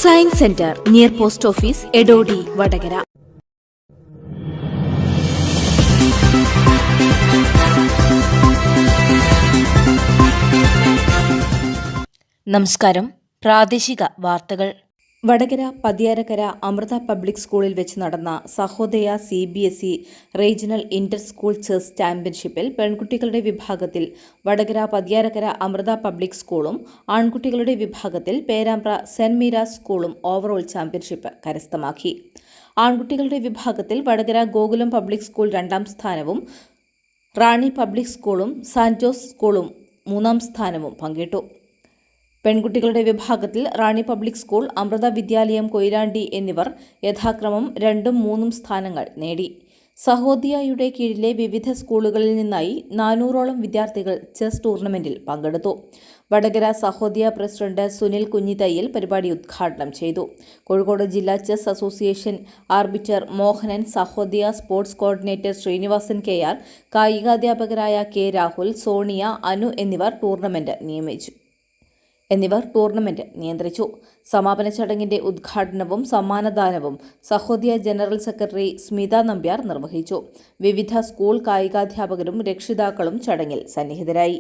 Science centre near post office Edodi Vadakara. നമസ്കാരം. പ്രാദേശിക വാർത്തകൾ. വടകര പതിയാരക്കര അമൃത പബ്ലിക് സ്കൂളിൽ വെച്ച് നടന്ന Sahodaya CBSE regional Inter school chess ചാമ്പ്യൻഷിപ്പിൽ പെൺകുട്ടികളുടെ വിഭാഗത്തിൽ വടകര പതിയാരക്കര അമൃത പബ്ലിക് സ്കൂളും ആൺകുട്ടികളുടെ വിഭാഗത്തിൽ പേരാമ്പ്ര സെന്റ് മീരാസ് സ്കൂളും ഓവറോൾ ചാമ്പ്യൻഷിപ്പ് കരസ്ഥമാക്കി. ആൺകുട്ടികളുടെ വിഭാഗത്തിൽ വടകര ഗോകുലം പബ്ലിക് സ്കൂൾ 2ാം സ്ഥാനവും റാണി പബ്ലിക് സ്കൂളും സാന്റ് ജോസ് സ്കൂളും 3ാം സ്ഥാനവും പങ്കിട്ടു. പെൺകുട്ടികളുടെ വിഭാഗത്തിൽ റാണി പബ്ലിക് സ്കൂൾ, അമൃത വിദ്യാലയം കൊയിലാണ്ടി എന്നിവർ യഥാക്രമം 2ഉം 3ഉം സ്ഥാനങ്ങൾ നേടി. സഹോദയയുടെ കീഴിലെ വിവിധ സ്കൂളുകളിൽ നിന്നായി 400ഓളം വിദ്യാർത്ഥികൾ ചെസ് ടൂർണമെന്റിൽ പങ്കെടുത്തു. വടകര സഹോദയ പ്രസിഡന്റ് സുനിൽ കുഞ്ഞിത്തയ്യൽ പരിപാടി ഉദ്ഘാടനം ചെയ്തു. കോഴിക്കോട് ജില്ലാ chess association arbiter Mohanan, Sahodaya sports coordinator Srinivasan KR, കായികാധ്യാപകരായ K രാഹുൽ, സോണിയ, അനു എന്നിവർ ടൂർണമെന്റ് നിയന്ത്രിച്ചു. സമാപന ചടങ്ങിന്റെ ഉദ്ഘാടനവും സമ്മാനദാനവും സഹോദയ ജനറൽ സെക്രട്ടറി സ്മിത നമ്പ്യാർ നിർവഹിച്ചു. വിവിധ സ്കൂൾ കായികാധ്യാപകരും രക്ഷിതാക്കളും ചടങ്ങിൽ സന്നിഹിതരായി.